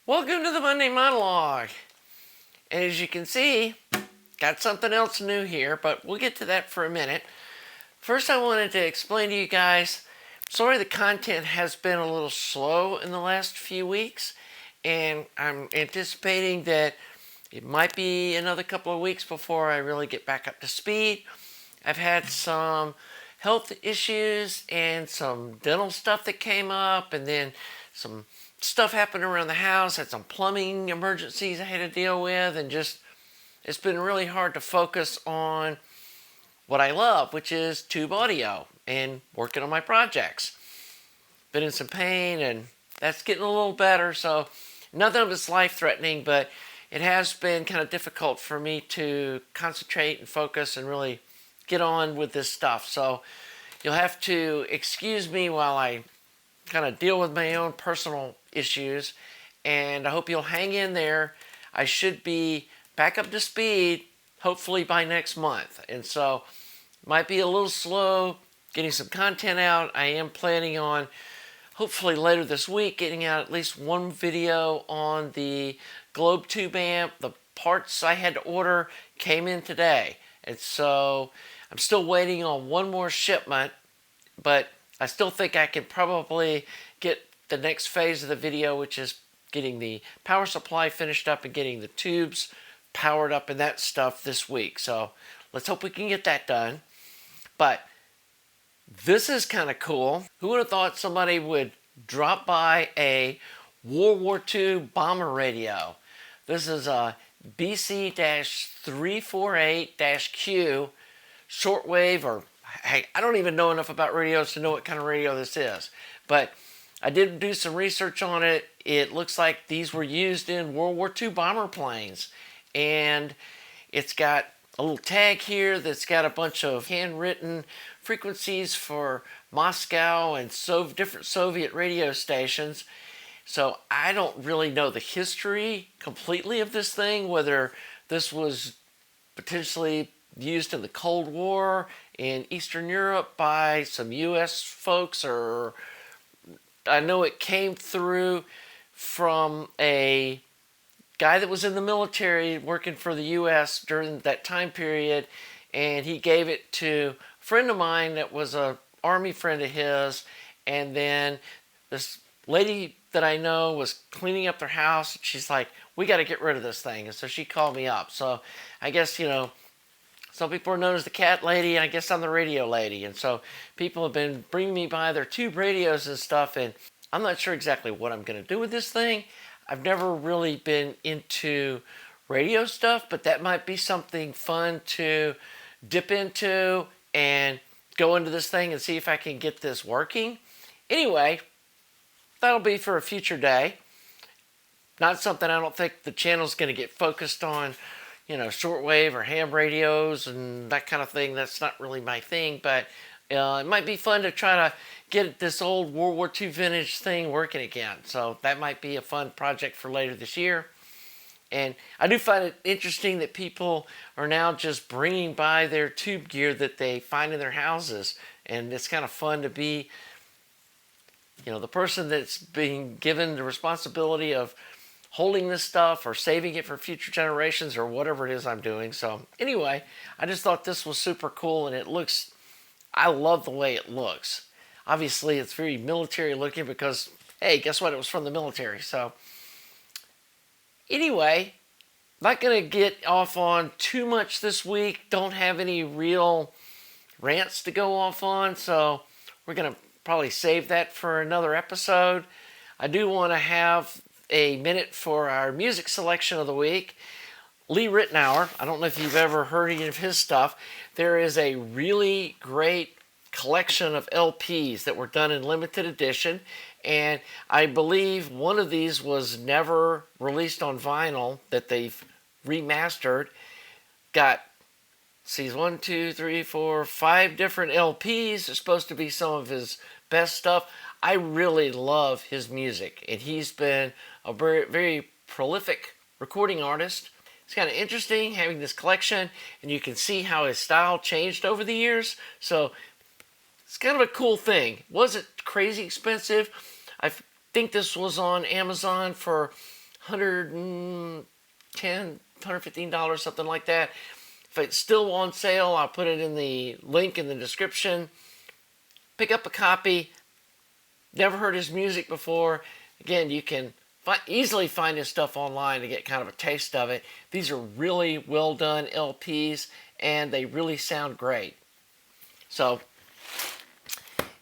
Welcome to the Monday Monologue. And as you can see, got something else new here, but we'll get to that for a minute. First, I wanted to explain to you guys, sorry the content has been a little slow in the last few weeks, and I'm anticipating that it might be another couple of weeks before I really get back up to speed. I've had some health issues and some dental stuff that came up, and then some stuff happened around the house. Had some plumbing emergencies I had to deal with, and just it's been really hard to focus on what I love, which is tube audio and working on my projects. Been in some pain, and that's getting a little better, so nothing of it's life-threatening, but it has been kind of difficult for me to concentrate and focus and really get on with this stuff. So you'll have to excuse me while I kind of deal with my own personal issues, and I hope you'll hang in there. I should be back up to speed hopefully by next month, and so might be a little slow getting some content out. I am planning on hopefully later this week getting out at least one video on the Globe Tube amp. The parts I had to order came in today, and so I'm still waiting on one more shipment, but I still think I can probably get the next phase of the video, which is getting the power supply finished up and getting the tubes powered up and that stuff this week. So let's hope we can get that done. But this is kind of cool. Who would have thought somebody would drop by a World War II bomber radio? This is a BC-348-Q shortwave, or hey, I don't even know enough about radios to know what kind of radio this is, but I did do some research on it. It looks like these were used in World War II bomber planes, and it's got a little tag here that's got a bunch of handwritten frequencies for Moscow and different Soviet radio stations. So I don't really know the history completely of this thing, whether this was potentially used in the Cold War in Eastern Europe by some U.S. folks, or I know it came through from a guy that was in the military working for the U.S. during that time period, and he gave it to a friend of mine that was a Army friend of his, and then this lady that I know was cleaning up their house, and she's like, we got to get rid of this thing, and so she called me up. So I guess, some people are known as the cat lady. I guess I'm the radio lady. And so people have been bringing me by their tube radios and stuff. And I'm not sure exactly what I'm going to do with this thing. I've never really been into radio stuff, but that might be something fun to dip into and go into this thing and see if I can get this working. Anyway, that'll be for a future day. Not something I don't think the channel's going to get focused on, shortwave or ham radios and that kind of thing. That's not really my thing, but it might be fun to try to get this old World War II vintage thing working again. So that might be a fun project for later this year. And I do find it interesting that people are now just bringing by their tube gear that they find in their houses. And it's kind of fun to be, the person that's being given the responsibility of holding this stuff or saving it for future generations or whatever it is I'm doing. So anyway, I just thought this was super cool, and I love the way it looks. Obviously, it's very military looking because, hey, guess what? It was from the military. So anyway, not going to get off on too much this week. Don't have any real rants to go off on, so we're going to probably save that for another episode. I do want to have a minute for our music selection of the week. Lee Ritenour, I don't know if you've ever heard any of his stuff. There is a really great collection of LPs that were done in limited edition, and I believe one of these was never released on vinyl that they've remastered. Got, see, 5 different LPs. It's supposed to be some of his best stuff. I really love his music, and he's been a very, very prolific recording artist. It's kind of interesting having this collection, and you can see how his style changed over the years. So it's kind of a cool thing. Wasn't crazy expensive. I think this was on Amazon for $110, $115, something like that. If it's still on sale, I'll put it in the link in the description. Pick up a copy. Never heard his music before. Again, you can easily find his stuff online to get kind of a taste of it. These are really well done LPs, and they really sound great. So,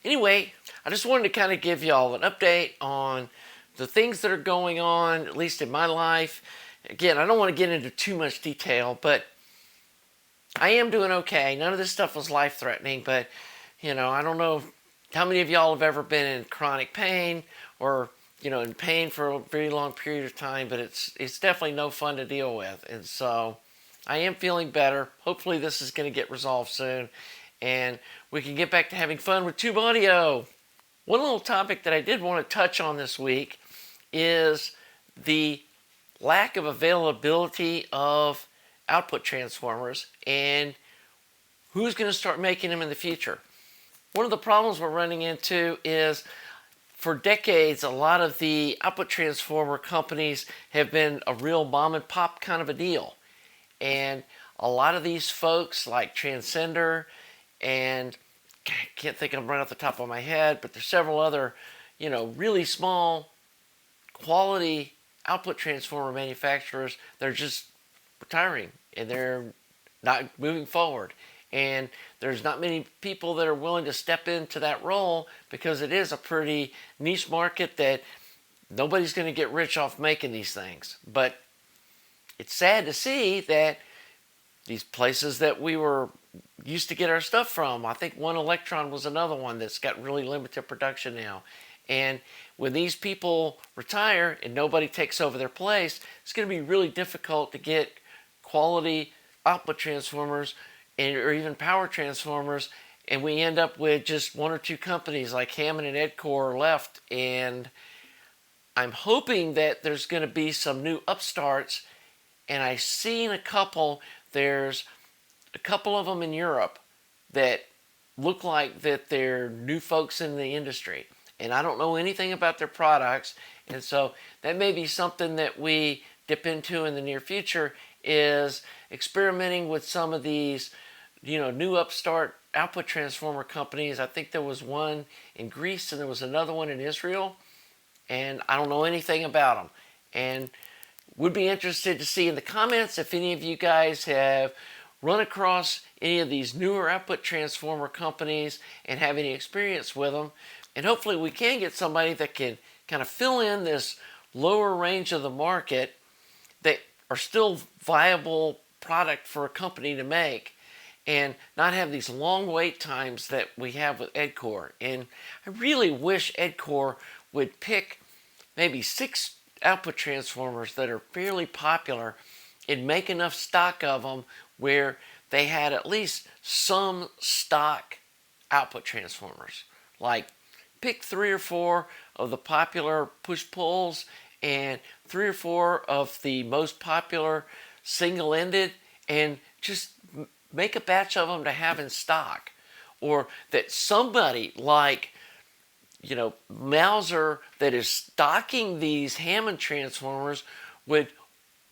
anyway, I just wanted to kind of give y'all an update on the things that are going on, at least in my life. Again, I don't want to get into too much detail, but I am doing okay. None of this stuff was life-threatening, but, I don't know how many of y'all have ever been in chronic pain or, in pain for a very long period of time, but it's definitely no fun to deal with. And so I am feeling better. Hopefully this is going to get resolved soon, and we can get back to having fun with tube audio. One little topic that I did want to touch on this week is the lack of availability of output transformers and who's going to start making them in the future. One of the problems we're running into is for decades, a lot of the output transformer companies have been a real mom and pop kind of a deal. And a lot of these folks like Transcender and I can't think of them right off the top of my head, but there's several other, really small quality output transformer manufacturers. They're just retiring and they're not moving forward. And there's not many people that are willing to step into that role because it is a pretty niche market that nobody's going to get rich off making these things. But it's sad to see that these places that we were used to get our stuff from, I think One Electron was another one that's got really limited production now. And when these people retire and nobody takes over their place, it's going to be really difficult to get quality output transformers or even power transformers, and we end up with just one or two companies like Hammond and Edcore left. And I'm hoping that there's going to be some new upstarts, and I've seen a couple. There's a couple of them in Europe that look like that they're new folks in the industry, and I don't know anything about their products, and so that may be something that we dip into in the near future, is experimenting with some of these new upstart output transformer companies. I think there was one in Greece and there was another one in Israel, and I don't know anything about them, and would be interested to see in the comments if any of you guys have run across any of these newer output transformer companies and have any experience with them. And hopefully we can get somebody that can kind of fill in this lower range of the market that are still viable product for a company to make, and not have these long wait times that we have with Edcore. And I really wish Edcore would pick maybe 6 output transformers that are fairly popular and make enough stock of them where they had at least some stock output transformers. Like pick 3 or 4 of the popular push-pulls and 3 or 4 of the most popular single-ended, and just make a batch of them to have in stock. Or that somebody like Mauser that is stocking these Hammond transformers would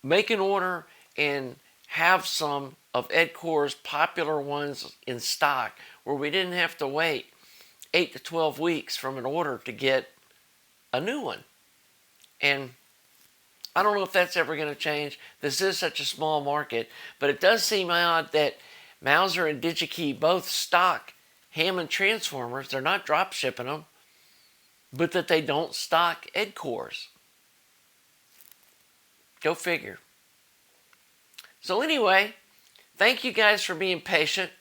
make an order and have some of Edcore's popular ones in stock, where we didn't have to wait 8 to 12 weeks from an order to get a new one. And I don't know if that's ever going to change. This is such a small market, but it does seem odd that Mauser and DigiKey both stock Hammond transformers. They're not drop shipping them, but that they don't stock Edcores. Go figure. So anyway, thank you guys for being patient.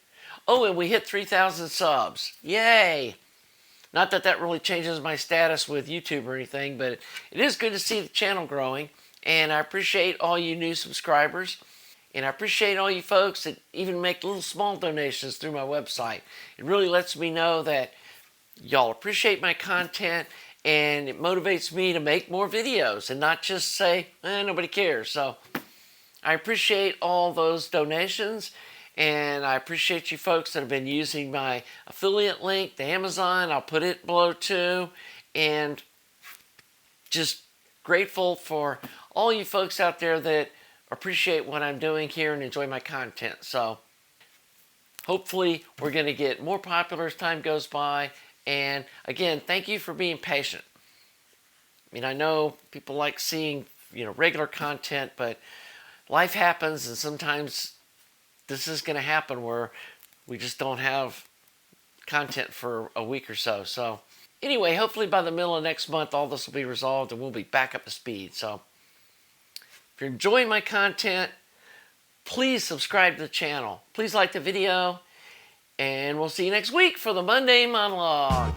Oh, and we hit 3,000 subs. Yay! Not that that really changes my status with YouTube or anything, but it is good to see the channel growing. And I appreciate all you new subscribers. And I appreciate all you folks that even make little small donations through my website. It really lets me know that y'all appreciate my content, and it motivates me to make more videos and not just say, nobody cares. So I appreciate all those donations, and I appreciate you folks that have been using my affiliate link to Amazon. I'll put it below too. And just grateful for all you folks out there that appreciate what I'm doing here and enjoy my content. So hopefully we're going to get more popular as time goes by. And again, thank you for being patient. I mean, I know people like seeing, regular content, but life happens, and sometimes this is going to happen where we just don't have content for a week or so. So anyway, hopefully by the middle of next month, all this will be resolved and we'll be back up to speed. So if you're enjoying my content, please subscribe to the channel. Please like the video, and we'll see you next week for the Monday Monologue.